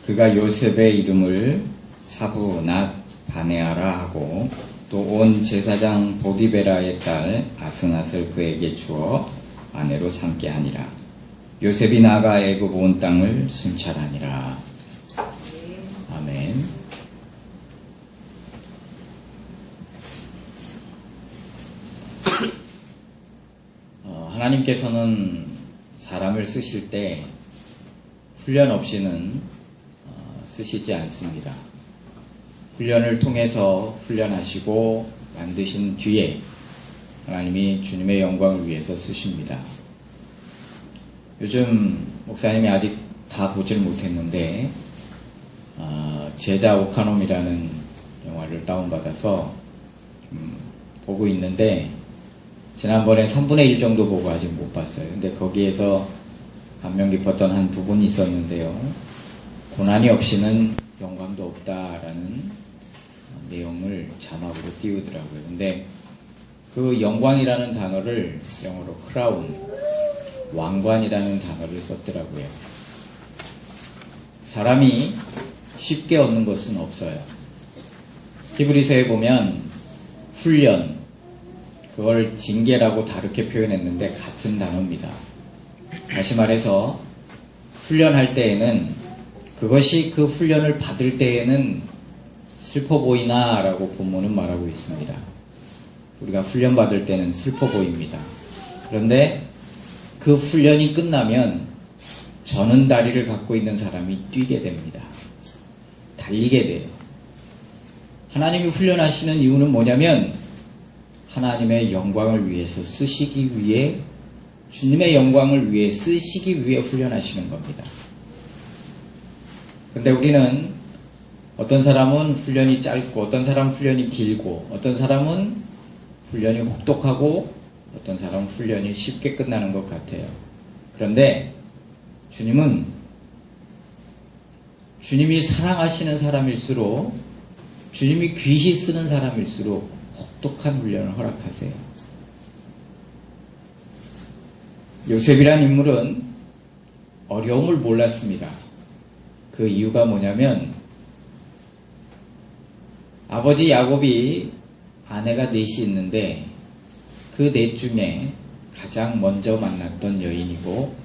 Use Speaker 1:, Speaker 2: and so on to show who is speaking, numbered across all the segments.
Speaker 1: 그가 요셉의 이름을 사부낫 바네아라 하고 또 온 제사장 보디베라의 딸 아스낫을 그에게 주어 아내로 삼게 하니라. 요셉이 나가 애굽 온 땅을 순찰하니라. 아멘. 하나님께서는 사람을 쓰실 때 훈련 없이는 쓰시지 않습니다. 훈련을 통해서 훈련하시고 만드신 뒤에 하나님이 주님의 영광을 위해서 쓰십니다. 요즘 목사님이 아직 다 보질 못했는데 제자 오카놈이라는 영화를 다운받아서 보고 있는데 지난번에 3분의 1 정도 보고 아직 못 봤어요. 근데 거기에서 감명 깊었던 한 부분이 있었는데요. 고난이 없이는 영광도 없다라는 내용을 자막으로 띄우더라고요. 근데 그 영광이라는 단어를 영어로 크라운, 왕관이라는 단어를 썼더라고요. 사람이 쉽게 얻는 것은 없어요. 히브리서에 보면 훈련, 그걸 징계라고 다르게 표현했는데 같은 단어입니다. 다시 말해서 훈련할 때에는 그것이 그 훈련을 받을 때에는 슬퍼 보이나 라고 본문은 말하고 있습니다. 우리가 훈련 받을 때는 슬퍼 보입니다. 그런데 그 훈련이 끝나면 저는 다리를 갖고 있는 사람이 뛰게 됩니다. 달리게 돼요. 하나님이 훈련하시는 이유는 뭐냐면 하나님의 영광을 위해서 쓰시기 위해, 주님의 영광을 위해 쓰시기 위해 훈련하시는 겁니다. 근데 우리는 어떤 사람은 훈련이 짧고 어떤 사람은 훈련이 길고 어떤 사람은 훈련이 혹독하고 어떤 사람은 훈련이 쉽게 끝나는 것 같아요. 그런데 주님은 주님이 사랑하시는 사람일수록, 주님이 귀히 쓰는 사람일수록 혹독한 훈련을 허락하세요. 요셉이란 인물은 어려움을 몰랐습니다. 그 이유가 뭐냐면 아버지 야곱이 아내가 넷이 있는데 그 넷 중에 가장 먼저 만났던 여인이고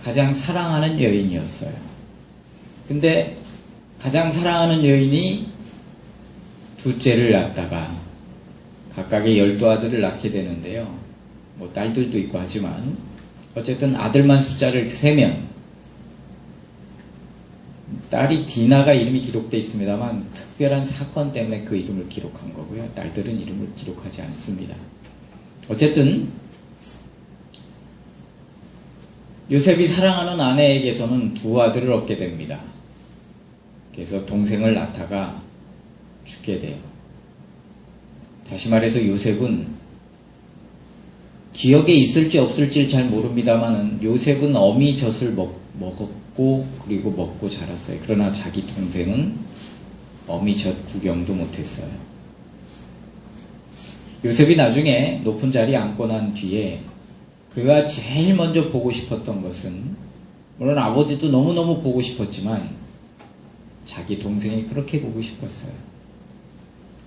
Speaker 1: 가장 사랑하는 여인이었어요. 근데 가장 사랑하는 여인이 둘째를 낳다가 각각의 12아들을 낳게 되는데요. 뭐 딸들도 있고 하지만 어쨌든 아들만 숫자를 세면 딸이 디나가 이름이 기록되어 있습니다만 특별한 사건 때문에 그 이름을 기록한 거고요. 딸들은 이름을 기록하지 않습니다. 어쨌든 요셉이 사랑하는 아내에게서는 두 아들을 얻게 됩니다. 그래서 동생을 낳다가 죽게 돼요. 다시 말해서 요셉은 기억에 있을지 없을지 잘 모릅니다만 요셉은 어미젖을 먹었고 그리고 먹고 자랐어요. 그러나 자기 동생은 어미젖 구경도 못했어요. 요셉이 나중에 높은 자리에 앉고 난 뒤에 그가 제일 먼저 보고 싶었던 것은, 물론 아버지도 너무너무 보고 싶었지만 자기 동생이 그렇게 보고 싶었어요.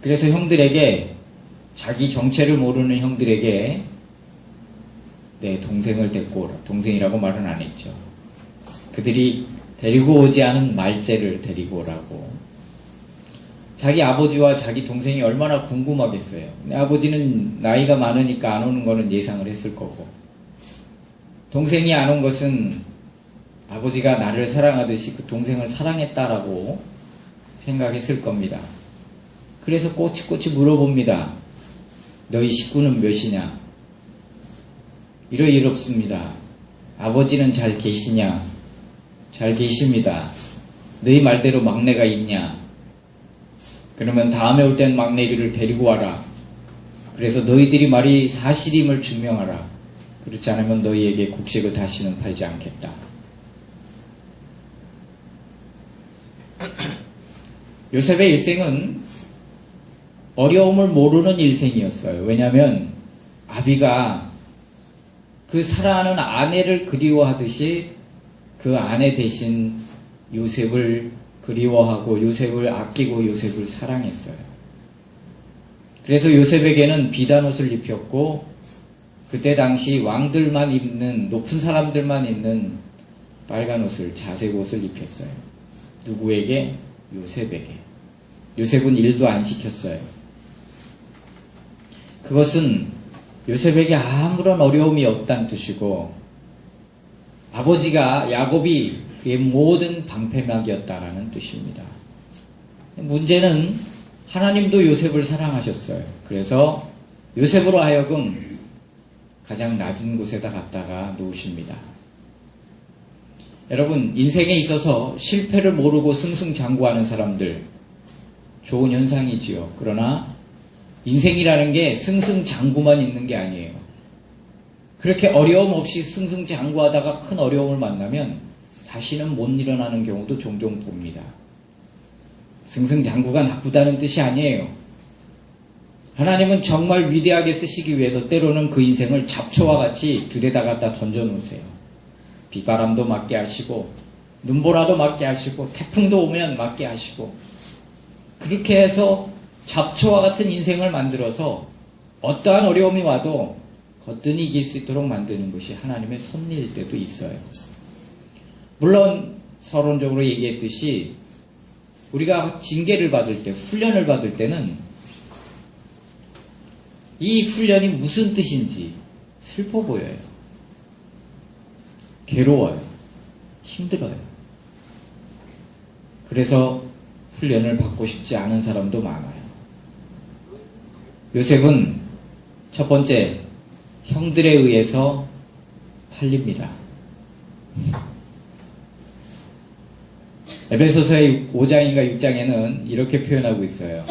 Speaker 1: 그래서 형들에게, 자기 정체를 모르는 형들에게 내 동생을 데리고 오라, 동생이라고 말은 안 했죠. 그들이 데리고 오지 않은 말째를 데리고 오라고. 자기 아버지와 자기 동생이 얼마나 궁금하겠어요. 내 아버지는 나이가 많으니까 안 오는 거는 예상을 했을 거고, 동생이 안 온 것은 아버지가 나를 사랑하듯이 그 동생을 사랑했다라고 생각했을 겁니다. 그래서 꼬치꼬치 물어봅니다. 너희 식구는 몇이냐? 이렇습니다. 아버지는 잘 계시냐? 잘 계십니다. 너희 말대로 막내가 있냐? 그러면 다음에 올 땐 막내기를 데리고 와라. 그래서 너희들이 말이 사실임을 증명하라. 그렇지 않으면 너희에게 곡식을 다시는 팔지 않겠다. 요셉의 일생은 어려움을 모르는 일생이었어요. 왜냐하면 아비가 그 사랑하는 아내를 그리워하듯이 그 아내 대신 요셉을 그리워하고 요셉을 아끼고 요셉을 사랑했어요. 그래서 요셉에게는 비단 옷을 입혔고 그때 당시 왕들만 입는, 높은 사람들만 입는 빨간 옷을, 자색 옷을 입혔어요. 누구에게? 요셉에게. 요셉은 일도 안 시켰어요. 그것은 요셉에게 아무런 어려움이 없다는 뜻이고 아버지가 야곱이 그의 모든 방패막이었다라는 뜻입니다. 문제는 하나님도 요셉을 사랑하셨어요. 그래서 요셉으로 하여금 가장 낮은 곳에다 갖다가 놓으십니다. 여러분, 인생에 있어서 실패를 모르고 승승장구하는 사람들, 좋은 현상이지요. 그러나 인생이라는 게 승승장구만 있는 게 아니에요. 그렇게 어려움 없이 승승장구하다가 큰 어려움을 만나면 다시는 못 일어나는 경우도 종종 봅니다. 승승장구가 나쁘다는 뜻이 아니에요. 하나님은 정말 위대하게 쓰시기 위해서 때로는 그 인생을 잡초와 같이 들에다 갖다 던져놓으세요. 비바람도 맞게 하시고 눈보라도 맞게 하시고 태풍도 오면 맞게 하시고 그렇게 해서 잡초와 같은 인생을 만들어서 어떠한 어려움이 와도 거뜬히 이길 수 있도록 만드는 것이 하나님의 섭리일 때도 있어요. 물론 서론적으로 얘기했듯이 우리가 징계를 받을 때, 훈련을 받을 때는 이 훈련이 무슨 뜻인지 슬퍼 보여요. 괴로워요. 힘들어요. 그래서 훈련을 받고 싶지 않은 사람도 많아요. 요셉은 첫 번째, 형들에 의해서 팔립니다. 에베소서의 5장인가 6장에는 이렇게 표현하고 있어요.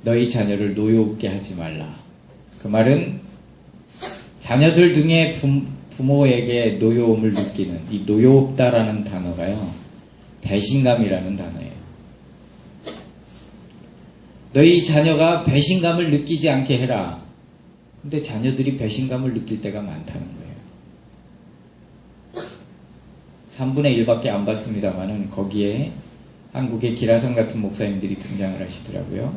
Speaker 1: 너희 자녀를 노여웃게 하지 말라. 그 말은 자녀들 중에 부모에게 노여움을 느끼는 이 노여웃다라는 단어가요. 배신감이라는 단어예요. 너희 자녀가 배신감을 느끼지 않게 해라. 근데 자녀들이 배신감을 느낄 때가 많다는 거예요. 3분의 1밖에 안 받습니다만은 거기에 한국의 기라성 같은 목사님들이 등장을 하시더라고요.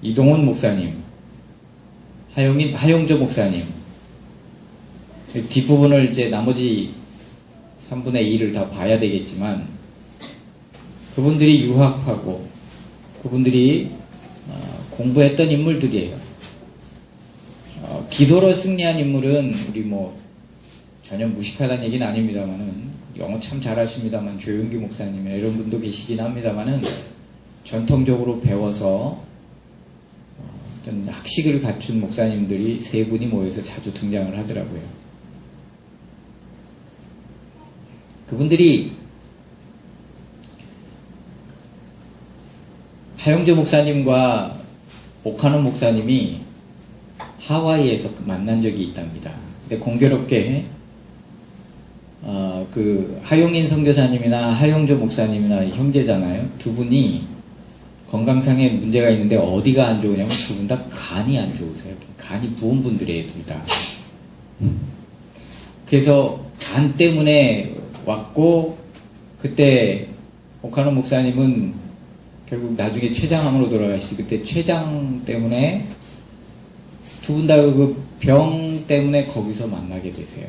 Speaker 1: 이동훈 목사님, 하용조 목사님, 뒷부분을 이제 나머지 3분의 2를 다 봐야 되겠지만 그분들이 유학하고 그분들이 공부했던 인물들이에요. 기도로 승리한 인물은 우리 전혀 무식하다는 얘기는 아닙니다만은 영어 참 잘하십니다만 조용기 목사님이나 이런 분도 계시긴 합니다만은 전통적으로 배워서 어떤 학식을 갖춘 목사님들이 세 분이 모여서 자주 등장을 하더라고요. 그분들이 하용조 목사님과 오카노 목사님이 하와이에서 만난 적이 있답니다. 근데 공교롭게 그 하용인 선교사님이나 하용조 목사님이나 형제잖아요. 두 분이 건강상에 문제가 있는데 어디가 안 좋으냐면 두 분 다 간이 안 좋으세요. 간이 부은 분들이에요, 둘 다. 그래서 간 때문에 왔고 그때 오카노 목사님은 결국 나중에 췌장암으로 돌아가시지. 그때 췌장 때문에 두 분 다 그 병 때문에 거기서 만나게 되세요.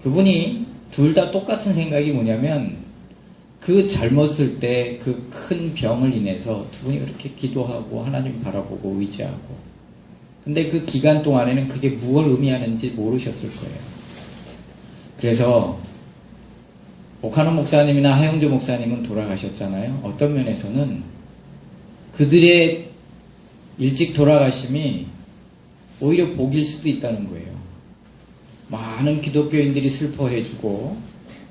Speaker 1: 그분이 둘 다 똑같은 생각이 뭐냐면 그 젊었을 때 그 큰 병을 인해서 두 분이 그렇게 기도하고 하나님 바라보고 의지하고 근데 그 기간 동안에는 그게 무엇을 의미하는지 모르셨을 거예요. 그래서 오카노 목사님이나 하용조 목사님은 돌아가셨잖아요. 어떤 면에서는 그들의 일찍 돌아가심이 오히려 복일 수도 있다는 거예요. 많은 기독교인들이 슬퍼해주고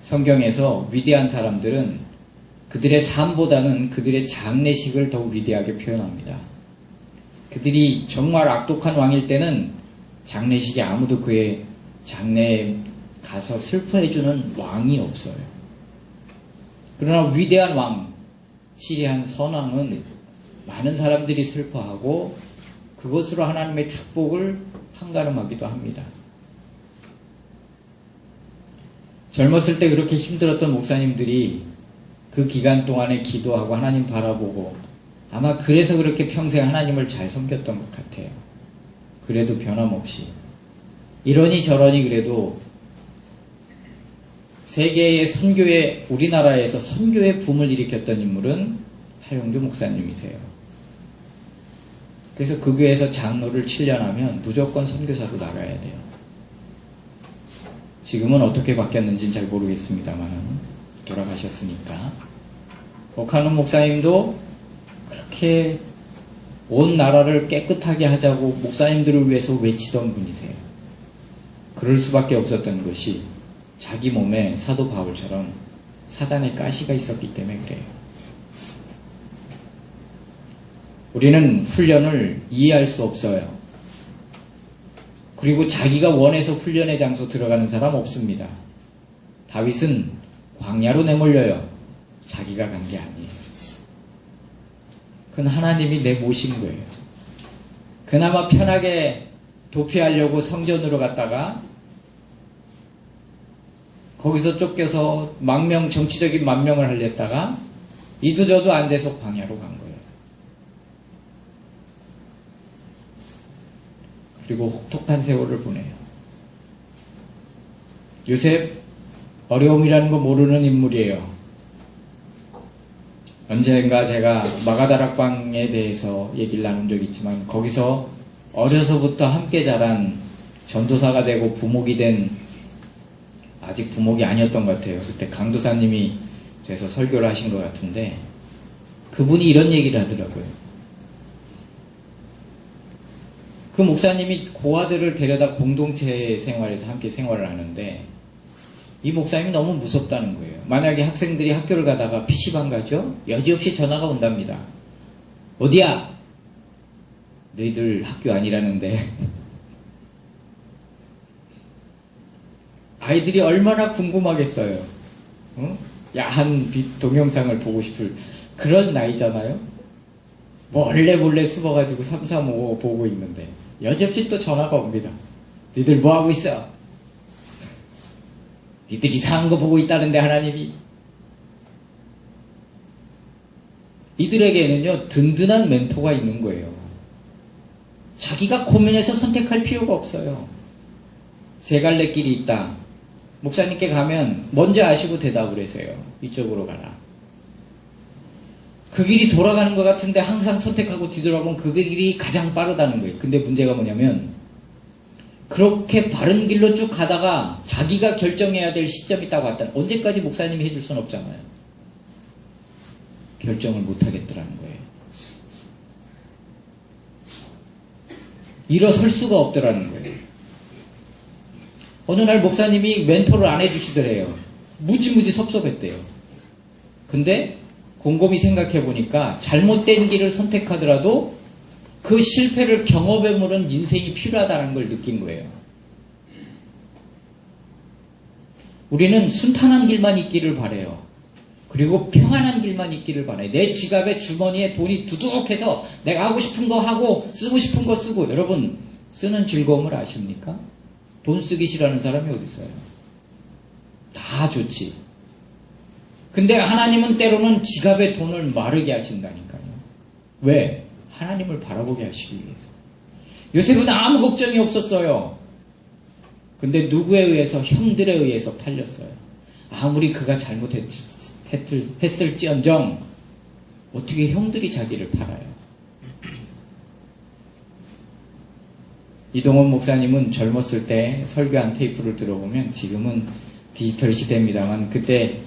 Speaker 1: 성경에서 위대한 사람들은 그들의 삶보다는 그들의 장례식을 더욱 위대하게 표현합니다. 그들이 정말 악독한 왕일 때는 장례식에 아무도 그의 장례에 가서 슬퍼해주는 왕이 없어요. 그러나 위대한 왕, 치리한 선왕은 많은 사람들이 슬퍼하고 그것으로 하나님의 축복을 판가름하기도 합니다. 젊었을 때 그렇게 힘들었던 목사님들이 그 기간 동안에 기도하고 하나님 바라보고 아마 그래서 그렇게 평생 하나님을 잘 섬겼던 것 같아요. 그래도 변함없이 이러니 저러니 그래도 세계의 선교의 우리나라에서 선교의 붐을 일으켰던 인물은 하용주 목사님이세요. 그래서 그 교회에서 장로를 7년 하면 무조건 선교사로 나가야 돼요. 지금은 어떻게 바뀌었는지는 잘 모르겠습니다만 돌아가셨으니까. 오카논 목사님도 그렇게 온 나라를 깨끗하게 하자고 목사님들을 위해서 외치던 분이세요. 그럴 수밖에 없었던 것이 자기 몸에 사도 바울처럼 사단의 가시가 있었기 때문에 그래요. 우리는 훈련을 이해할 수 없어요. 그리고 자기가 원해서 훈련의 장소 들어가는 사람 없습니다. 다윗은 광야로 내몰려요. 자기가 간 게 아니에요. 그건 하나님이 내모신 거예요. 그나마 편하게 도피하려고 성전으로 갔다가 거기서 쫓겨서 정치적인 만명을 하려다가 이도저도 안 돼서 광야로 간 거예요. 그리고 혹독한 세월을 보내요. 요셉 어려움이라는 거 모르는 인물이에요. 언젠가 제가 마가다락방에 대해서 얘기를 나눈 적이 있지만 거기서 어려서부터 함께 자란 전도사가 되고 부목이 된 아직 부목이 아니었던 것 같아요. 그때 강도사님이 돼서 설교를 하신 것 같은데 그분이 이런 얘기를 하더라고요. 그 목사님이 고아들을 데려다 공동체 생활에서 함께 생활을 하는데 이 목사님이 너무 무섭다는 거예요. 만약에 학생들이 학교를 가다가 PC방 가죠? 여지없이 전화가 온답니다. 어디야? 너희들 학교 아니라는데. 아이들이 얼마나 궁금하겠어요. 야한 동영상을 보고 싶을 그런 나이잖아요. 몰래 숨어가지고 335 보고 있는데 여지없이 또 전화가 옵니다. 너희들 뭐하고 있어? 니들 이상한 거 보고 있다는데 하나님이. 이들에게는요 든든한 멘토가 있는 거예요. 자기가 고민해서 선택할 필요가 없어요. 세 갈래 길이 있다. 목사님께 가면 먼저 아시고 대답을 하세요. 이쪽으로 가라. 그 길이 돌아가는 것 같은데 항상 선택하고 뒤돌아보면 그 길이 가장 빠르다는 거예요. 근데 문제가 뭐냐면 그렇게 바른 길로 쭉 가다가 자기가 결정해야 될 시점이 딱 왔다. 언제까지 목사님이 해줄 수는 없잖아요. 결정을 못 하겠더라는 거예요. 일어설 수가 없더라는 거예요. 어느 날 목사님이 멘토를 안 해주시더래요. 무지무지 섭섭했대요. 근데 곰곰이 생각해 보니까 잘못된 길을 선택하더라도 그 실패를 경험해보는 인생이 필요하다는 걸 느낀 거예요. 우리는 순탄한 길만 있기를 바라요. 그리고 평안한 길만 있기를 바라요. 내 지갑에 주머니에 돈이 두둑해서 내가 하고 싶은 거 하고 쓰고 싶은 거 쓰고. 여러분 쓰는 즐거움을 아십니까? 돈 쓰기 싫어하는 사람이 어디 있어요? 다 좋지. 근데 하나님은 때로는 지갑에 돈을 마르게 하신다니까요. 왜? 하나님을 바라보게 하시기 위해서. 요셉은 아무 걱정이 없었어요. 근데 누구에 의해서? 형들에 의해서 팔렸어요. 아무리 그가 잘못했을지언정 어떻게 형들이 자기를 팔아요? 이동원 목사님은 젊었을 때 설교한 테이프를 들어보면 지금은 디지털 시대입니다만 그때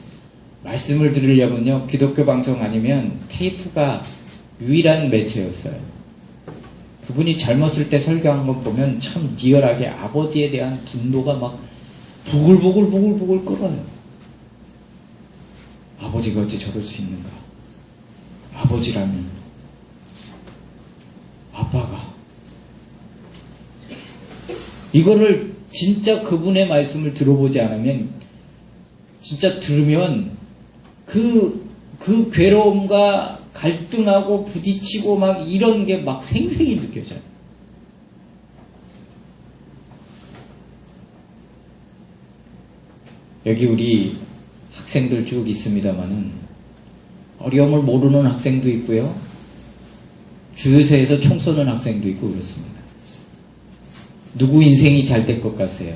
Speaker 1: 말씀을 들으려면요 기독교 방송 아니면 테이프가 유일한 매체였어요. 그분이 젊었을 때 설교한 것 보면 참 리얼하게 아버지에 대한 분노가 막 부글부글 끓어요. 아버지가 어찌 저럴 수 있는가? 아버지라면 아빠가 이거를 진짜 그분의 말씀을 들어보지 않으면 진짜 들으면 그 괴로움과 갈등하고 부딪히고 막 이런 게 막 생생히 느껴져요. 여기 우리 학생들 쭉 있습니다만은 어려움을 모르는 학생도 있고요. 주유소에서 총 쏘는 학생도 있고 그렇습니다. 누구 인생이 잘 될 것 같으세요?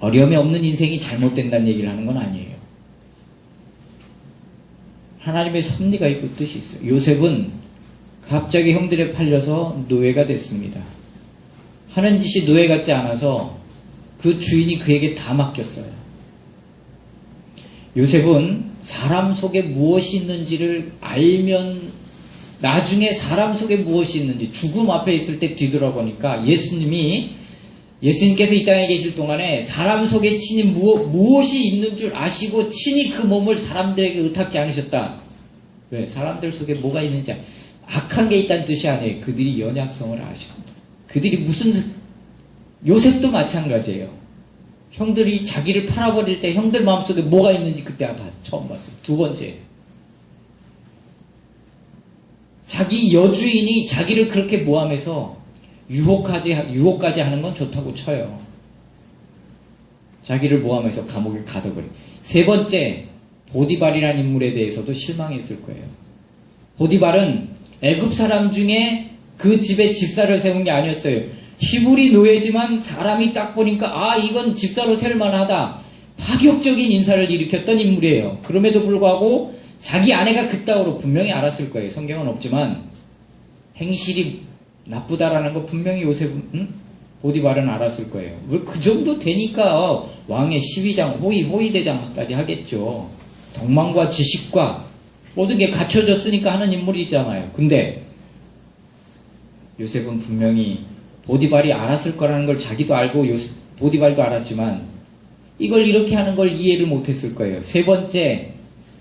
Speaker 1: 어려움이 없는 인생이 잘못된다는 얘기를 하는 건 아니에요. 하나님의 섭리가 있고 뜻이 있어요. 요셉은 갑자기 형들에 팔려서 노예가 됐습니다. 하는 짓이 노예 같지 않아서 그 주인이 그에게 다 맡겼어요. 요셉은 사람 속에 무엇이 있는지를 알면 나중에 사람 속에 무엇이 있는지 죽음 앞에 있을 때 뒤돌아보니까 예수님께서 이 땅에 계실 동안에 사람 속에 친히 무엇이 있는 줄 아시고 친히 그 몸을 사람들에게 의탁지 않으셨다. 왜? 사람들 속에 뭐가 있는지 악한 게 있다는 뜻이 아니에요. 그들이 연약성을 아시는 그들이 요셉도 마찬가지예요. 형들이 자기를 팔아버릴 때 형들 마음속에 뭐가 있는지 그때 처음 봤어요. 두 번째, 자기 여주인이 자기를 그렇게 모함해서 유혹까지 하는 건 좋다고 쳐요. 자기를 모함해서 감옥에 가둬버려. 세 번째, 보디발이라는 인물에 대해서도 실망했을 거예요. 보디발은 애굽 사람 중에 그 집에 집사를 세운 게 아니었어요. 히브리 노예지만 사람이 딱 보니까 이건 집사로 세울 만하다. 파격적인 인사를 일으켰던 인물이에요. 그럼에도 불구하고 자기 아내가 그따위로 분명히 알았을 거예요. 성경은 없지만 행실이 나쁘다라는 거 분명히 보디발은 알았을 거예요. 왜 그 정도 되니까 왕의 12장 호위대장까지 하겠죠. 덕망과 지식과 모든 게 갖춰졌으니까 하는 인물이잖아요. 근데 요셉은 분명히 보디발이 알았을 거라는 걸 자기도 알고 보디발도 알았지만 이걸 이렇게 하는 걸 이해를 못했을 거예요. 세 번째,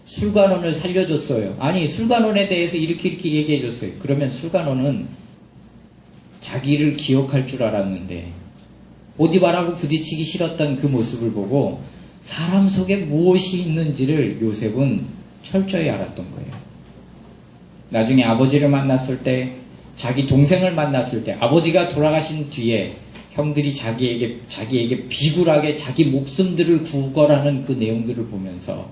Speaker 1: 술관원을 살려줬어요. 아니, 술관원에 대해서 이렇게 얘기해줬어요. 그러면 술관원은 자기를 기억할 줄 알았는데 보디발하고 부딪히기 싫었던 그 모습을 보고 사람 속에 무엇이 있는지를 요셉은 철저히 알았던 거예요. 나중에 아버지를 만났을 때, 자기 동생을 만났을 때, 아버지가 돌아가신 뒤에 형들이 자기에게 비굴하게 자기 목숨들을 구걸하는 그 내용들을 보면서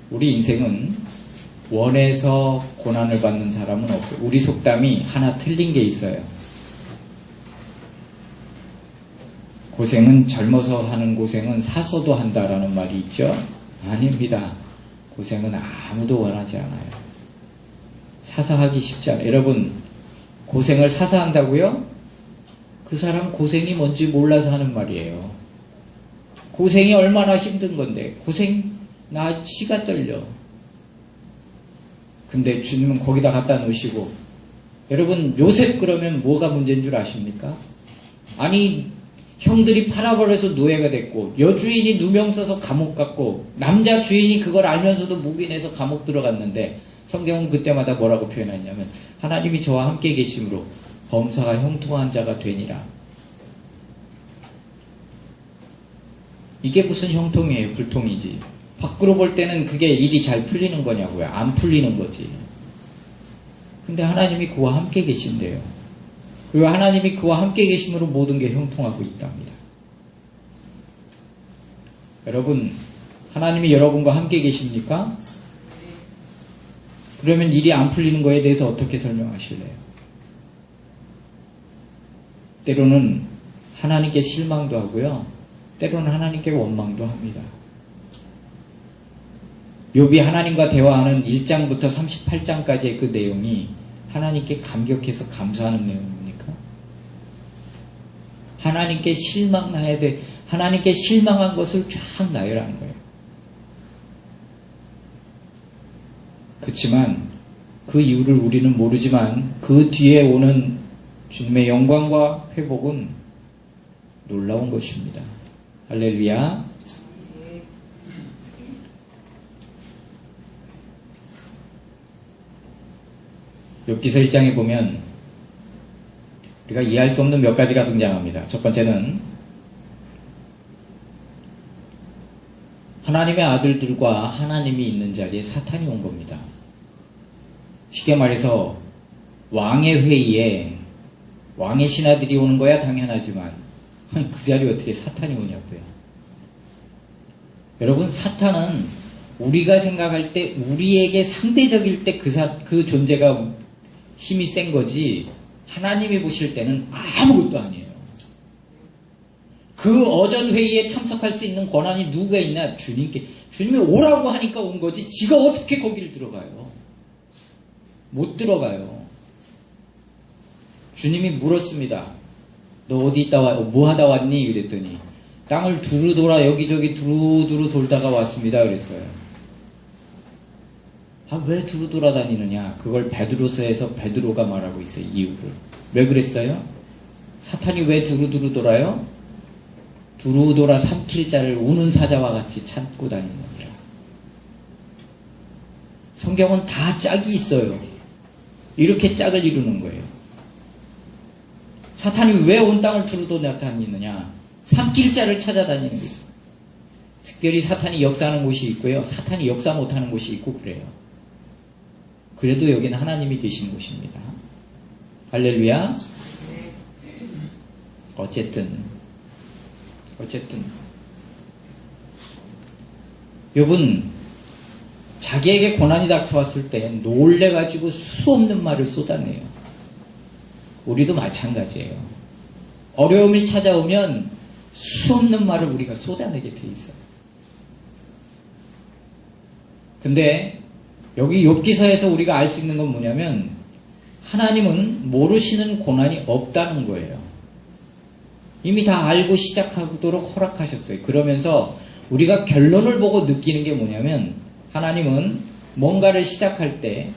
Speaker 1: 우리 인생은 원해서 고난을 받는 사람은 없어요. 우리 속담이 하나 틀린 게 있어요. 젊어서 하는 고생은 사서도 한다라는 말이 있죠? 아닙니다. 고생은 아무도 원하지 않아요. 사서 하기 쉽지 않아요. 여러분, 고생을 사서 한다고요? 그 사람 고생이 뭔지 몰라서 하는 말이에요. 고생이 얼마나 힘든 건데, 나 치가 떨려. 근데 주님은 거기다 갖다 놓으시고, 여러분, 요셉 그러면 뭐가 문제인 줄 아십니까? 아니, 형들이 팔아버려서 노예가 됐고, 여주인이 누명 써서 감옥 갔고, 남자 주인이 그걸 알면서도 묵인해서 감옥 들어갔는데, 성경은 그때마다 뭐라고 표현했냐면, 하나님이 저와 함께 계심으로 범사가 형통한 자가 되니라. 이게 무슨 형통이에요? 불통이지. 밖으로 볼 때는 그게 일이 잘 풀리는 거냐고요? 안 풀리는 거지. 근데 하나님이 그와 함께 계신대요. 그리고 하나님이 그와 함께 계심으로 모든 게 형통하고 있답니다. 여러분, 하나님이 여러분과 함께 계십니까? 그러면 일이 안 풀리는 거에 대해서 어떻게 설명하실래요? 때로는 하나님께 실망도 하고요. 때로는 하나님께 원망도 합니다. 욥이 하나님과 대화하는 1장부터 38장까지의 그 내용이 하나님께 감격해서 감사하는 내용입니까? 하나님께 실망해야 돼. 하나님께 실망한 것을 쫙 나열하는 거예요. 그렇지만 그 이유를 우리는 모르지만 그 뒤에 오는 주님의 영광과 회복은 놀라운 것입니다. 할렐루야. 욥기서 1장에 보면 우리가 이해할 수 없는 몇 가지가 등장합니다. 첫 번째는 하나님의 아들들과 하나님이 있는 자리에 사탄이 온 겁니다. 쉽게 말해서 왕의 회의에 왕의 신하들이 오는 거야 당연하지만 그 자리에 어떻게 사탄이 오냐고요. 여러분, 사탄은 우리가 생각할 때 우리에게 상대적일 때 그 존재가 힘이 센 거지, 하나님이 보실 때는 아무것도 아니에요. 그 어전 회의에 참석할 수 있는 권한이 누가 있나? 주님이 오라고 하니까 온 거지, 지가 어떻게 거기를 들어가요? 못 들어가요. 주님이 물었습니다. 너 어디 있다 뭐 하다 왔니? 그랬더니 땅을 두루 돌아 여기저기 두루두루 돌다가 왔습니다. 그랬어요. 왜 두루 돌아다니느냐? 그걸 베드로서에서 베드로가 말하고 있어요. 이유를. 왜 그랬어요? 사탄이 왜 두루두루 돌아요? 두루 돌아 삼킬 자를 우는 사자와 같이 찾고 다니느니라. 성경은 다 짝이 있어요. 이렇게 짝을 이루는 거예요. 사탄이 왜 온 땅을 두루 돌아다니느냐? 삼킬 자를 찾아다니는 거예요. 특별히 사탄이 역사하는 곳이 있고요, 사탄이 역사 못하는 곳이 있고 그래요. 그래도 여기는 하나님이 계신 곳입니다. 할렐루야. 어쨌든 욥은 자기에게 고난이 닥쳐왔을 때 놀래가지고 수 없는 말을 쏟아내요. 우리도 마찬가지예요. 어려움이 찾아오면 수 없는 말을 우리가 쏟아내게 돼 있어요. 근데 여기 욥기서에서 우리가 알 수 있는 건 뭐냐면, 하나님은 모르시는 고난이 없다는 거예요. 이미 다 알고 시작하도록 허락하셨어요. 그러면서 우리가 결론을 보고 느끼는 게 뭐냐면, 하나님은 뭔가를 시작할 때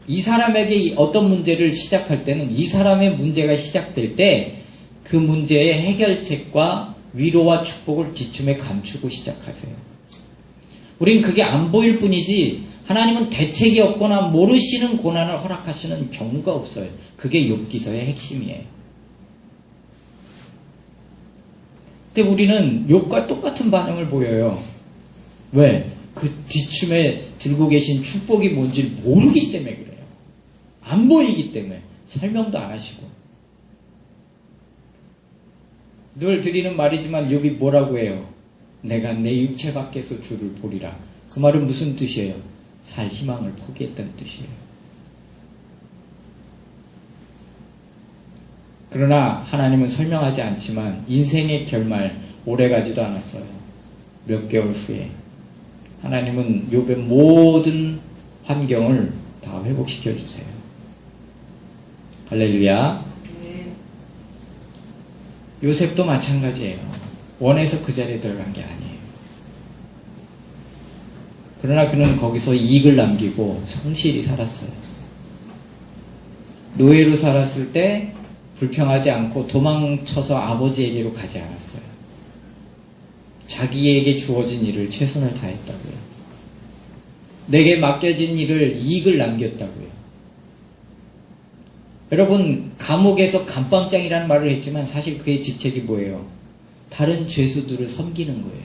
Speaker 1: 이 사람에게 어떤 문제를 시작할 때는 이 사람의 문제가 시작될 때 그 문제의 해결책과 위로와 축복을 뒷춤에 감추고 시작하세요. 우린 그게 안 보일 뿐이지 하나님은 대책이 없거나 모르시는 고난을 허락하시는 경우가 없어요. 그게 욥기서의 핵심이에요. 근데 우리는 욥과 똑같은 반응을 보여요. 왜? 그 뒷춤에 들고 계신 축복이 뭔지 모르기 때문에 그래요. 안 보이기 때문에. 설명도 안 하시고. 늘 드리는 말이지만 욥이 뭐라고 해요? 내가 내 육체 밖에서 주를 보리라. 그 말은 무슨 뜻이에요? 살 희망을 포기했다는 뜻이에요. 그러나 하나님은 설명하지 않지만 인생의 결말 오래가지도 않았어요. 몇 개월 후에 하나님은 욥의 모든 환경을 다 회복시켜 주세요. 할렐루야. 요셉도 마찬가지예요. 원해서 그 자리에 들어간 게 아니에요. 그러나 그는 거기서 이익을 남기고 성실히 살았어요. 노예로 살았을 때 불평하지 않고 도망쳐서 아버지에게로 가지 않았어요. 자기에게 주어진 일을 최선을 다했다고요. 내게 맡겨진 일을 이익을 남겼다고요. 여러분, 감옥에서 감방장이라는 말을 했지만 사실 그의 직책이 뭐예요? 다른 죄수들을 섬기는 거예요.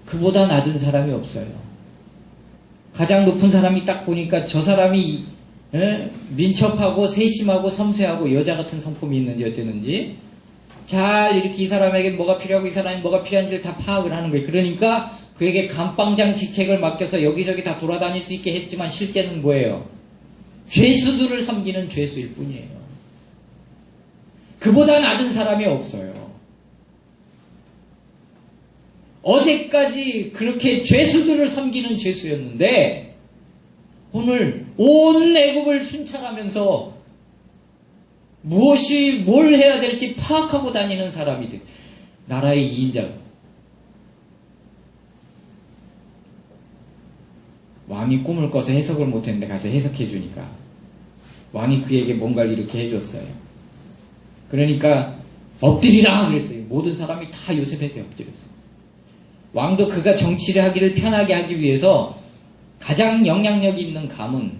Speaker 1: 그보다 낮은 사람이 없어요. 가장 높은 사람이 딱 보니까 저 사람이 민첩하고 세심하고 섬세하고 여자 같은 성품이 있는지 어쨌는지 잘 이렇게 이 사람에게 뭐가 필요하고 이 사람이 뭐가 필요한지를 다 파악을 하는 거예요. 그러니까 그에게 감방장 직책을 맡겨서 여기저기 다 돌아다닐 수 있게 했지만 실제는 뭐예요? 죄수들을 섬기는 죄수일 뿐이에요. 그보다 낮은 사람이 없어요. 어제까지 그렇게 죄수들을 섬기는 죄수였는데 오늘 온 애굽을 순찰하면서 뭘 해야 될지 파악하고 다니는 사람이 돼. 나라의 2인자. 왕이 꿈을 꿔서 해석을 못했는데 가서 해석해 주니까 왕이 그에게 뭔가를 이렇게 해줬어요. 그러니까 엎드리라 그랬어요. 모든 사람이 다 요셉에게 엎드렸어요. 왕도 그가 정치를 하기를 편하게 하기 위해서 가장 영향력 있는 가문,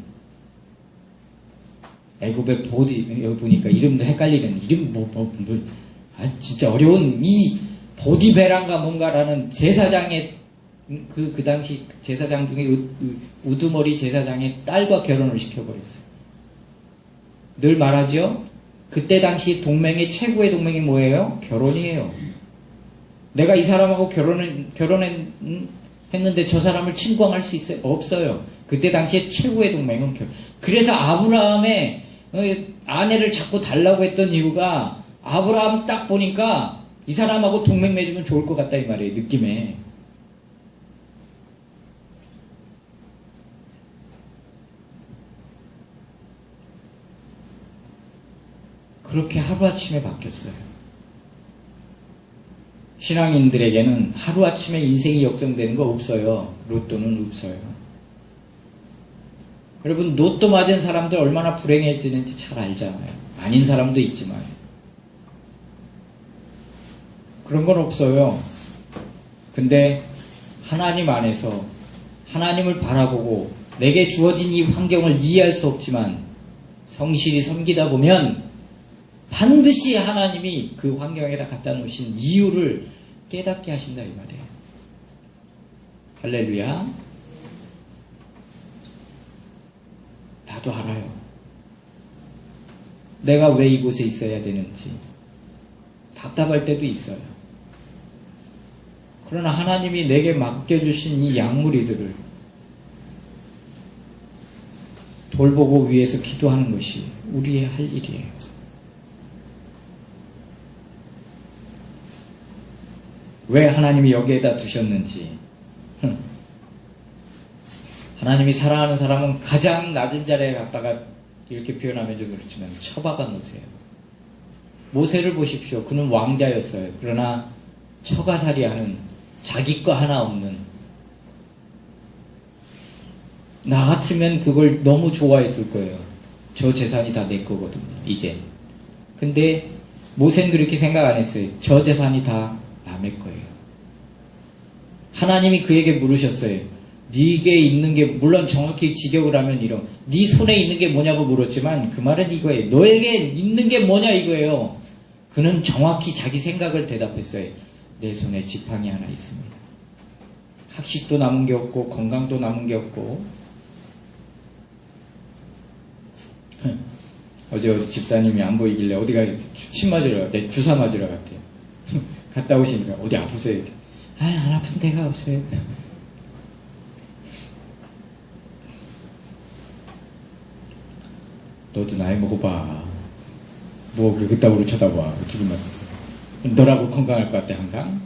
Speaker 1: 애굽의 여기 보니까 이름도 헷갈리는 이름 진짜 어려운 이 보디베란가 뭔가라는 제사장의 그 당시 제사장 중에 우두머리 제사장의 딸과 결혼을 시켜버렸어요. 늘 말하죠. 그때 당시 동맹의 최고의 동맹이 뭐예요? 결혼이에요. 내가 이 사람하고 결혼했는데 저 사람을 침공할 수 있어요? 없어요. 그때 당시에 최고의 동맹은 결혼. 그래서 아브라함의 아내를 자꾸 달라고 했던 이유가 아브라함 딱 보니까 이 사람하고 동맹 맺으면 좋을 것 같다 이 말이에요. 느낌에. 그렇게 하루아침에 바뀌었어요. 신앙인들에게는 하루아침에 인생이 역전되는 거 없어요. 로또는 없어요. 여러분 로또 맞은 사람들 얼마나 불행해지는지 잘 알잖아요. 아닌 사람도 있지만 그런 건 없어요. 근데 하나님 안에서 하나님을 바라보고 내게 주어진 이 환경을 이해할 수 없지만 성실히 섬기다 보면 반드시 하나님이 그 환경에다 갖다 놓으신 이유를 깨닫게 하신다 이 말이에요. 할렐루야. 나도 알아요. 내가 왜 이곳에 있어야 되는지 답답할 때도 있어요. 그러나 하나님이 내게 맡겨주신 이 양무리들을 돌보고 위해서 기도하는 것이 우리의 할 일이에요. 왜 하나님이 여기에다 두셨는지. 하나님이 사랑하는 사람은 가장 낮은 자리에 갔다가 이렇게 표현하면 좀 그렇지만 처박아 놓으세요. 모세를 보십시오. 그는 왕자였어요. 그러나 처가살이하는 자기 거 하나 없는, 나 같으면 그걸 너무 좋아했을 거예요. 저 재산이 다 내 거거든요. 이제. 근데 모세는 그렇게 생각 안 했어요. 저 재산이 다 남의 거예요. 하나님이 그에게 물으셨어요. 네게 있는 게, 물론 정확히 직역을 하면 이런, 네 손에 있는 게 뭐냐고 물었지만 그 말은 이거예요. 너에게 있는 게 뭐냐 이거예요. 그는 정확히 자기 생각을 대답했어요. 내 손에 지팡이 하나 있습니다. 학식도 남은 게 없고 건강도 남은 게 없고. 어제 집사님이 안 보이길래 어디가 침 맞으러 갔대. 주사 맞으러 갔대요. 갔다 오시니까 어디 아프세요? 안 아픈 데가 없어요. 너도 나이 먹어봐. 뭐 그따구로 쳐다봐. 기분 나빠. 너라고 건강할 것 같아 항상.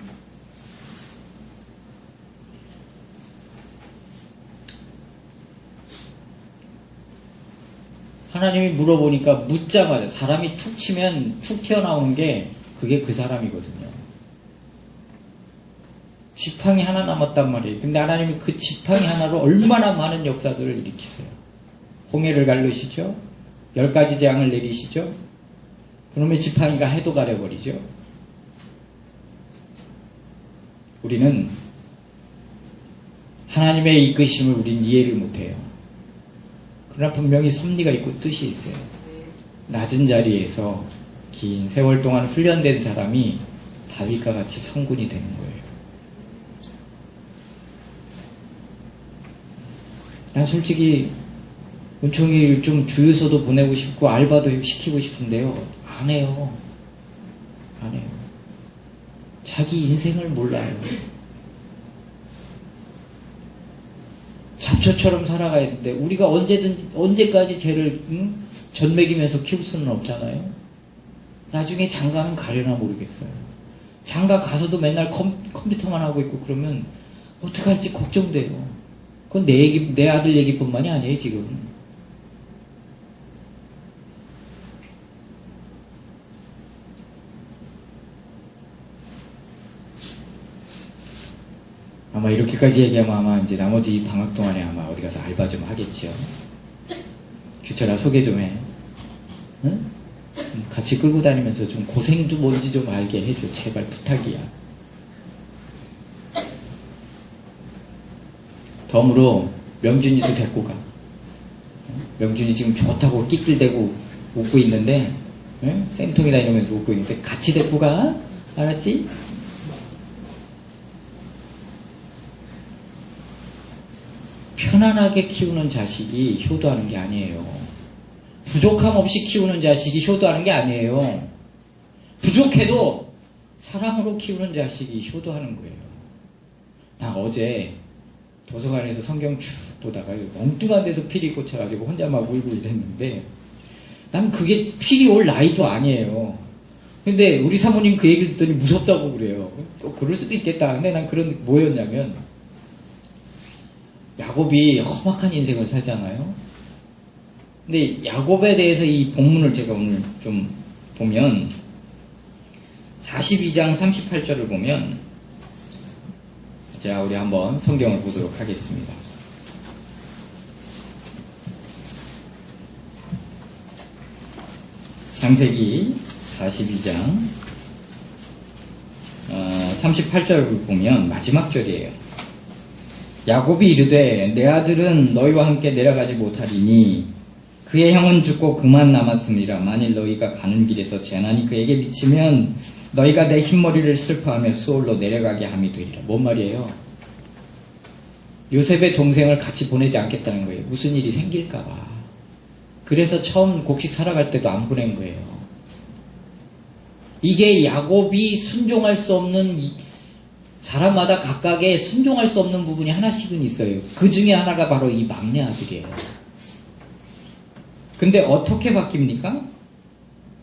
Speaker 1: 하나님이 물어보니까 묻자마자 사람이 툭 치면 툭 튀어나오는 게 그게 그 사람이거든요. 지팡이 하나 남았단 말이에요. 근데 하나님이 그 지팡이 하나로 얼마나 많은 역사들을 일으키세요. 홍해를 갈르시죠. 10가지 재앙을 내리시죠. 그러면 지팡이가 해도 가려버리죠. 우리는 하나님의 이끄심을 우린 이해를 못해요. 그러나 분명히 섭리가 있고 뜻이 있어요. 낮은 자리에서 긴 세월 동안 훈련된 사람이 다윗과 같이 성군이 되는 거예요. 난 솔직히 은총이를 좀 주유소도 보내고 싶고 알바도 시키고 싶은데요. 안 해요. 안 해요. 자기 인생을 몰라요. 잡초처럼 살아가야 되는데 우리가 언제까지 쟤를 전 먹이면서 키울 수는 없잖아요. 나중에 장가는 가려나 모르겠어요. 장가 가서도 맨날 컴퓨터만 하고 있고 그러면 어떡할지 걱정돼요. 그건 내 아들 얘기뿐만이 아니에요 지금. 아마 이렇게까지 얘기하면 아마 이제 나머지 방학 동안에 아마 어디 가서 알바 좀 하겠죠. 규철아 소개 좀 해. 응? 같이 끌고 다니면서 좀 고생도 뭔지 좀 알게 해줘. 제발 부탁이야. 덤으로 명준이도 데리고 가. 명준이 지금 좋다고 끼끌대고 웃고 있는데, 응? 쌤통이 다니면서 웃고 있는데 같이 데리고 가. 알았지? 편안하게 키우는 자식이 효도하는 게 아니에요. 부족함 없이 키우는 자식이 효도하는 게 아니에요. 부족해도 사랑으로 키우는 자식이 효도하는 거예요. 나 어제 도서관에서 성경 쭉 보다가 엉뚱한 데서 필이 꽂혀가지고 혼자 막 울고 이랬는데, 난 그게 필이 올 나이도 아니에요. 근데 우리 사모님 그 얘기를 듣더니 무섭다고 그래요. 또 그럴 수도 있겠다. 근데 난 그런, 뭐였냐면, 야곱이 험악한 인생을 살잖아요. 근데 야곱에 대해서 이 본문을 제가 오늘 좀 보면, 42장 38절을 보면, 자, 우리 한번 성경을 보도록 하겠습니다. 창세기 42장 38절을 보면 마지막 절이에요. 야곱이 이르되 내 아들은 너희와 함께 내려가지 못하리니 그의 형은 죽고 그만 남았음이라. 만일 너희가 가는 길에서 재난이 그에게 미치면 너희가 내 흰머리를 슬퍼하며 수올로 내려가게 함이 되리라. 뭔 말이에요? 요셉의 동생을 같이 보내지 않겠다는 거예요. 무슨 일이 생길까봐. 그래서 처음 곡식 살아갈 때도 안 보낸 거예요. 이게 야곱이 순종할 수 없는, 사람마다 각각의 순종할 수 없는 부분이 하나씩은 있어요. 그 중에 하나가 바로 이 막내 아들이에요. 근데 어떻게 바뀝니까?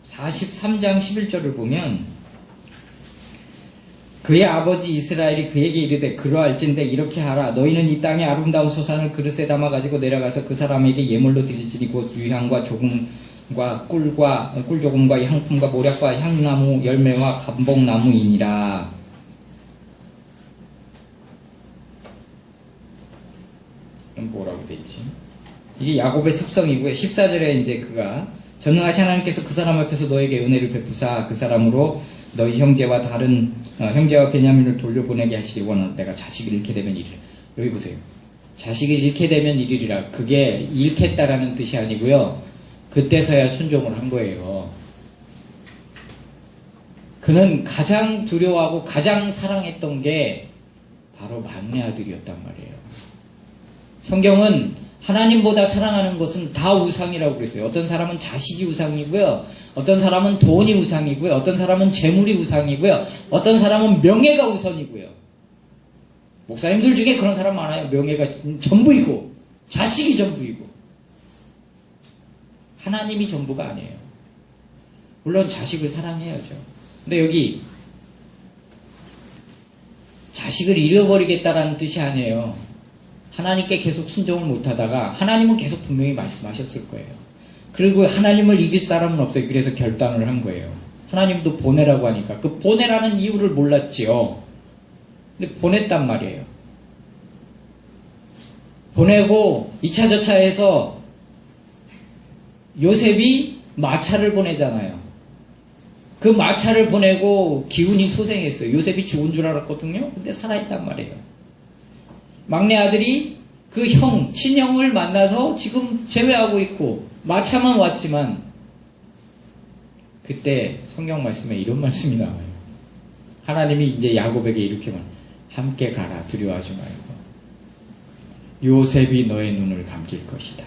Speaker 1: 43장 11절을 보면 그의 아버지 이스라엘이 그에게 이르되 그러할진대 이렇게 하라. 너희는 이 땅의 아름다운 소산을 그릇에 담아가지고 내려가서 그 사람에게 예물로 드릴지니 곧 유향과 조금과 꿀조금과 향품과 모략과 향나무 열매와 감복나무이니라. 뭐라고 되어있지? 이게 야곱의 습성이고요. 14절에 이제 그가 전능하신 하나님께서 그 사람 앞에서 너에게 은혜를 베푸사 그 사람으로 너희 형제와 다른 형제와 베냐민을 돌려보내게 하시길 원하노라. 내가 자식을 잃게 되면 이르리라. 여기 보세요. 자식을 잃게 되면 이르리라. 그게 잃겠다라는 뜻이 아니고요. 그때서야 순종을 한 거예요. 그는 가장 두려워하고 가장 사랑했던 게 바로 막내 아들이었단 말이에요. 성경은 하나님보다 사랑하는 것은 다 우상이라고 그랬어요. 어떤 사람은 자식이 우상이고요. 어떤 사람은 돈이 우상이고요. 어떤 사람은 재물이 우상이고요. 어떤 사람은 명예가 우선이고요. 목사님들 중에 그런 사람 많아요. 명예가 전부이고 자식이 전부이고. 하나님이 전부가 아니에요. 물론 자식을 사랑해야죠. 근데 여기 자식을 잃어버리겠다라는 뜻이 아니에요. 하나님께 계속 순종을 못하다가 하나님은 계속 분명히 말씀하셨을 거예요. 그리고 하나님을 이길 사람은 없어요. 그래서 결단을 한 거예요. 하나님도 보내라고 하니까 그 보내라는 이유를 몰랐지요. 근데 보냈단 말이에요. 보내고 2차 저차해서 요셉이 마차를 보내잖아요. 그 마차를 보내고 기운이 소생했어요. 요셉이 죽은 줄 알았거든요. 근데 살아있단 말이에요. 막내 아들이 그 형, 친형을 만나서 지금 재회하고 있고 마차만 왔지만 그때 성경 말씀에 이런 말씀이 나와요. 하나님이 이제 야곱에게 이렇게 말, 함께 가라. 두려워하지 말고. 요셉이 너의 눈을 감길 것이다.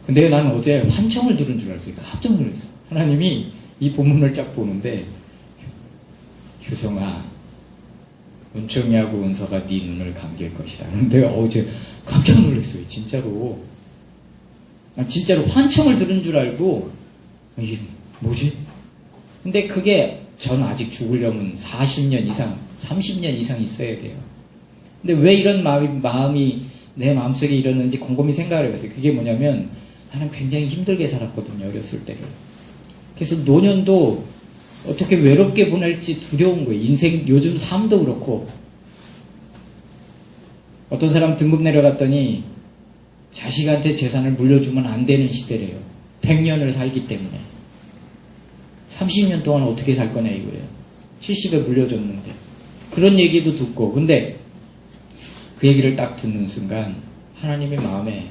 Speaker 1: 근데 난 어제 환청을 들은 줄 알았어요. 깜짝 놀랐어요. 하나님이 이 본문을 쫙 보는데 효성아 은총이하고 은서가 네 눈을 감길 것이다. 근데 어제 깜짝 놀랐어요. 진짜로. 진짜로 환청을 들은 줄 알고 이게 뭐지? 근데 그게 전 아직 죽으려면 40년 이상 30년 이상 있어야 돼요. 근데 왜 이런 마음이 내 마음속에 이러는지 곰곰이 생각을 해봤어요. 그게 뭐냐면 나는 굉장히 힘들게 살았거든요. 어렸을 때를. 그래서 노년도 어떻게 외롭게 보낼지 두려운 거예요. 인생 요즘 삶도 그렇고 어떤 사람 등급 내려갔더니 자식한테 재산을 물려주면 안 되는 시대래요. 100년을 살기 때문에 30년 동안 어떻게 살 거냐 이거예요. 70에 물려줬는데 그런 얘기도 듣고 근데 그 얘기를 딱 듣는 순간 하나님의 마음에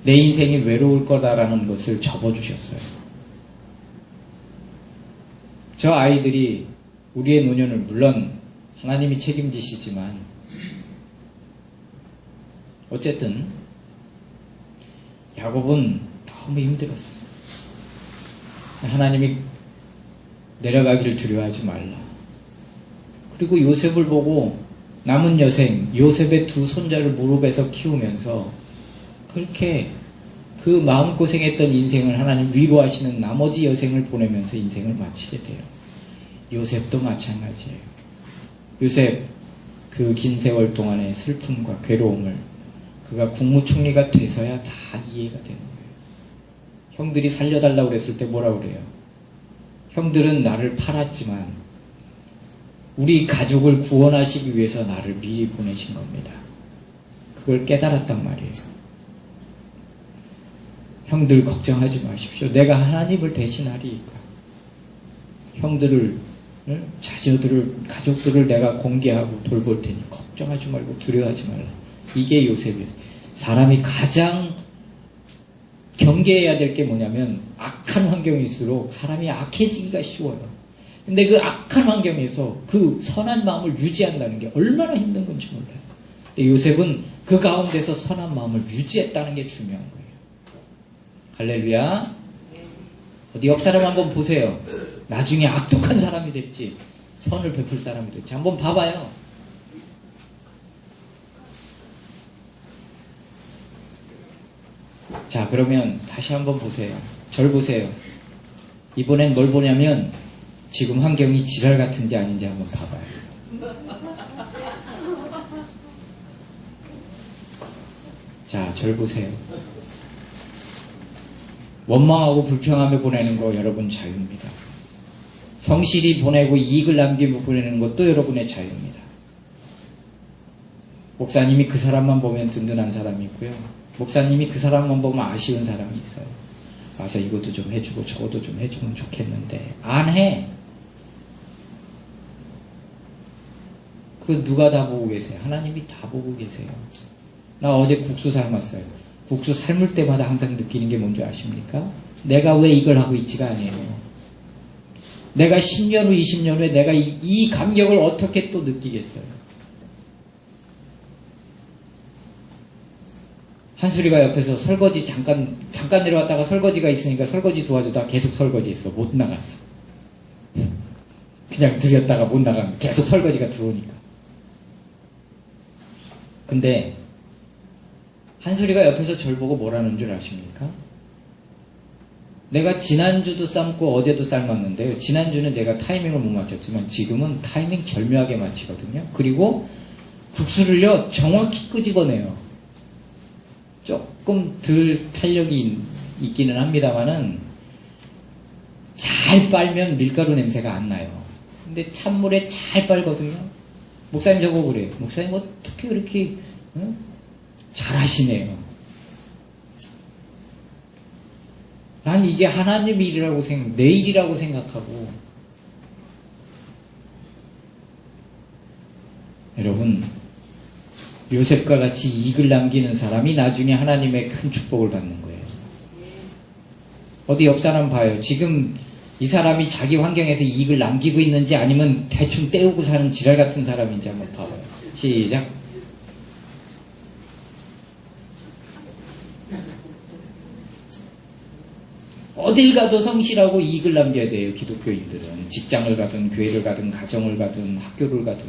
Speaker 1: 내 인생이 외로울 거다라는 것을 접어주셨어요. 저 아이들이 우리의 노년을 물론 하나님이 책임지시지만 어쨌든 야곱은 너무 힘들었어요. 하나님이 내려가기를 두려워하지 말라. 그리고 요셉을 보고 남은 여생, 요셉의 두 손자를 무릎에서 키우면서 그렇게 그 마음고생했던 인생을 하나님 위로하시는 나머지 여생을 보내면서 인생을 마치게 돼요. 요셉도 마찬가지예요. 요셉 그 긴 세월 동안의 슬픔과 괴로움을 그가 국무총리가 돼서야 다 이해가 되는 거예요. 형들이 살려달라고 그랬을 때 뭐라 그래요? 형들은 나를 팔았지만 우리 가족을 구원하시기 위해서 나를 미리 보내신 겁니다. 그걸 깨달았단 말이에요. 형들 걱정하지 마십시오. 내가 하나님을 대신하리니까. 형들을, 자녀들을, 가족들을 내가 공개하고 돌볼 테니 걱정하지 말고 두려워하지 말라. 이게 요셉이었어요. 사람이 가장 경계해야 될 게 뭐냐면 악한 환경일수록 사람이 악해지기가 쉬워요. 근데 그 악한 환경에서 그 선한 마음을 유지한다는 게 얼마나 힘든 건지 몰라요. 근데 요셉은 그 가운데서 선한 마음을 유지했다는 게 중요한 거예요. 할렐루야. 어디 옆 사람 한번 보세요. 나중에 악독한 사람이 될지 선을 베풀 사람이 될지 한번 봐봐요. 자, 그러면 다시 한번 보세요. 절 보세요. 이번엔 뭘 보냐면 지금 환경이 지랄 같은지 아닌지 한번 봐봐요. 자, 절 보세요. 원망하고 불평하며 보내는 거 여러분 자유입니다. 성실히 보내고 이익을 남기고 보내는 것도 여러분의 자유입니다. 목사님이 그 사람만 보면 든든한 사람이 있고요. 목사님이 그 사람만 보면 아쉬운 사람이 있어요. 와서 이것도 좀 해주고 저것도 좀 해주면 좋겠는데 안 해. 그 누가 다 보고 계세요? 하나님이 다 보고 계세요. 나 어제 국수 삶았어요. 국수 삶을 때마다 항상 느끼는 게 뭔지 아십니까? 내가 왜 이걸 하고 있지가 아니에요. 내가 10년 후 20년 후에 내가 이 감격을 어떻게 또 느끼겠어요. 한수리가 옆에서 설거지 잠깐 내려왔다가 설거지가 있으니까 설거지 도와주다가 계속 설거지했어. 못 나갔어. 그냥 들였다가 못 나가면 계속 설거지가 들어오니까. 근데 한수리가 옆에서 절 보고 뭐라는 줄 아십니까? 내가 지난주도 삶고 어제도 삶았는데요. 지난주는 내가 타이밍을 못 맞췄지만 지금은 타이밍 절묘하게 맞히거든요. 그리고 국수를요 정확히 끄집어내요. 조금 덜 탄력이 있기는 합니다만은 잘 빨면 밀가루 냄새가 안 나요. 근데 찬물에 잘 빨거든요. 목사님 저거 그래요. 목사님 어떻게 그렇게 잘하시네요. 난 이게 하나님 일이라고 내 일이라고 생각하고. 여러분, 요셉과 같이 이익을 남기는 사람이 나중에 하나님의 큰 축복을 받는 거예요. 어디 옆 사람 봐요. 지금 이 사람이 자기 환경에서 이익을 남기고 있는지 아니면 대충 때우고 사는 지랄 같은 사람인지 한번 봐봐요. 시작. 어딜 가도 성실하고 이익을 남겨야 돼요. 기독교인들은. 직장을 가든 교회를 가든 가정을 가든 학교를 가든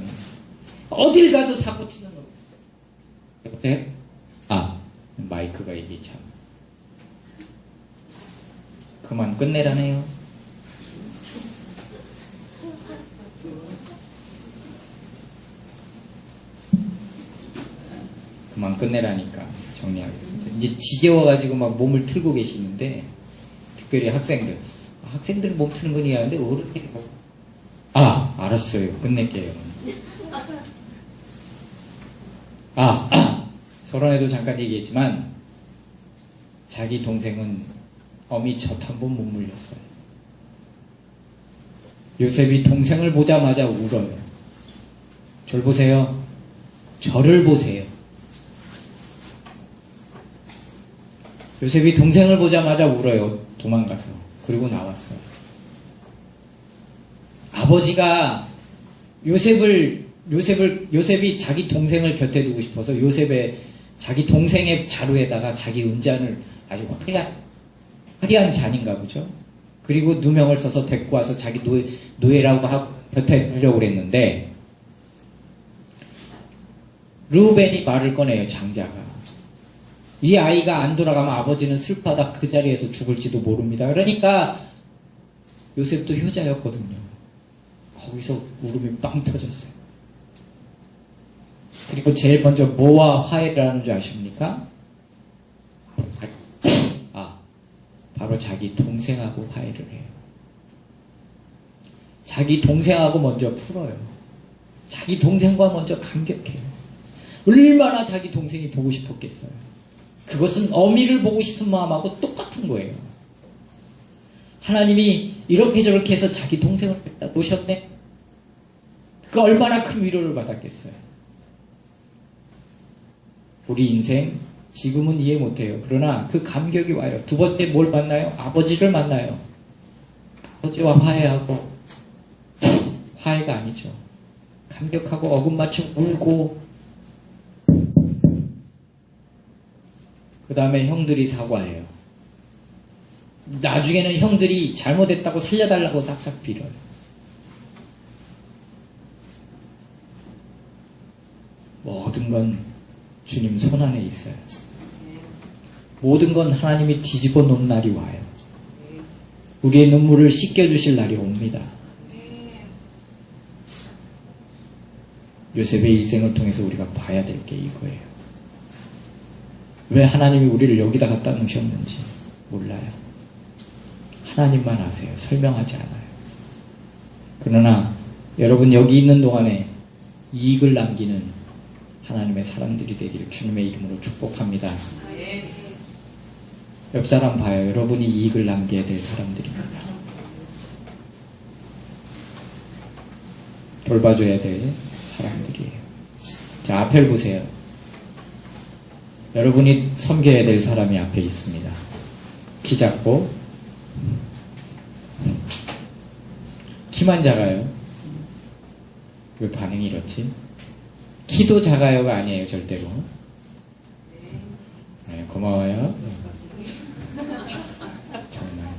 Speaker 1: 어딜 가도 사고 치는 거. 네? 마이크가 이게 참 그만 끝내라네요. 그만 끝내라니까 정리하겠습니다. 이제 지겨워가지고 막 몸을 틀고 계시는데 특별히 학생들 몸 트는 건 이해하는데 어른들이 알았어요. 끝낼게요. 서론에도 잠깐 얘기했지만 자기 동생은 어미 젖 한 번 못 물렸어요. 요셉이 동생을 보자마자 울어요. 절 보세요. 저를 보세요. 요셉이 동생을 보자마자 울어요. 도망가서. 그리고 나왔어요. 아버지가 요셉이 자기 동생을 곁에 두고 싶어서 자기 동생의 자루에다가 자기 은잔을 아주 화려한 잔인가 보죠. 그리고 누명을 써서 데리고 와서 자기 노예라고 하고 곁에 두려고 그랬는데 르우벤이 말을 꺼내요. 장자가. 이 아이가 안 돌아가면 아버지는 슬퍼하다 그 자리에서 죽을지도 모릅니다. 그러니까 요셉도 효자였거든요. 거기서 울음이 빵 터졌어요. 그리고 제일 먼저 뭐와 화해를 하는 줄 아십니까? 바로 자기 동생하고 화해를 해요. 자기 동생하고 먼저 풀어요. 자기 동생과 먼저 감격해요. 얼마나 자기 동생이 보고 싶었겠어요. 그것은 어미를 보고 싶은 마음하고 똑같은 거예요. 하나님이 이렇게 저렇게 해서 자기 동생을 놓으셨네? 그 얼마나 큰 위로를 받았겠어요. 우리 인생 지금은 이해 못해요. 그러나 그 감격이 와요. 두 번째 뭘 만나요? 아버지를 만나요. 아버지와 화해하고 화해가 아니죠. 감격하고 어금 맞추고 울고 그 다음에 형들이 사과해요. 나중에는 형들이 잘못했다고 살려달라고 싹싹 빌어요. 모든 건 주님 손안에 있어요. 모든 건 하나님이 뒤집어 놓은 날이 와요. 우리의 눈물을 씻겨주실 날이 옵니다. 요셉의 일생을 통해서 우리가 봐야 될 게 이거예요. 왜 하나님이 우리를 여기다 갖다 놓으셨는지 몰라요. 하나님만 아세요. 설명하지 않아요. 그러나 여러분 여기 있는 동안에 이익을 남기는 하나님의 사람들이 되기를 주님의 이름으로 축복합니다. 옆 사람 봐요. 여러분이 이익을 남겨야 될 사람들입니다. 돌봐줘야 될 사람들이에요. 자, 앞을 보세요. 여러분이 섬겨야 될 사람이 앞에 있습니다. 키 작고 키만 작아요. 왜 반응이 이렇지? 키도 작아요가 아니에요. 절대로. 네, 고마워요. 정말.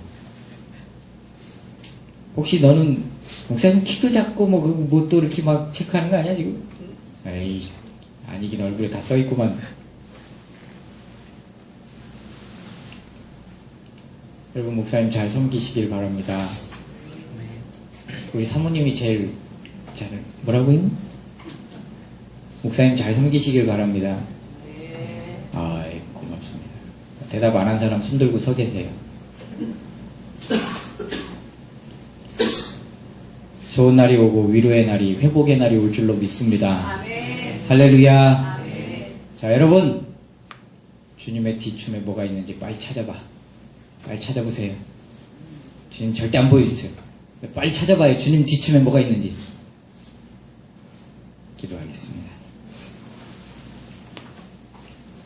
Speaker 1: 혹시 너는 목사님 키도 작고 뭐 또 이렇게 막 체크하는 거 아니야 지금? 에이, 아니긴 얼굴에 다 써있구만. 여러분 목사님 잘 섬기시길 바랍니다. 우리 사모님이 제일 잘 뭐라고요? 목사님 잘 섬기시길 바랍니다. 아이, 고맙습니다. 대답 안 한 사람 손 들고 서 계세요. 좋은 날이 오고 위로의 날이, 회복의 날이 올 줄로 믿습니다. 할렐루야. 자, 여러분 주님의 뒤춤에 뭐가 있는지 빨리 찾아봐. 빨리 찾아보세요. 주님 절대 안 보여주세요. 빨리 찾아봐요. 주님 뒤춤에 뭐가 있는지. 기도하겠습니다.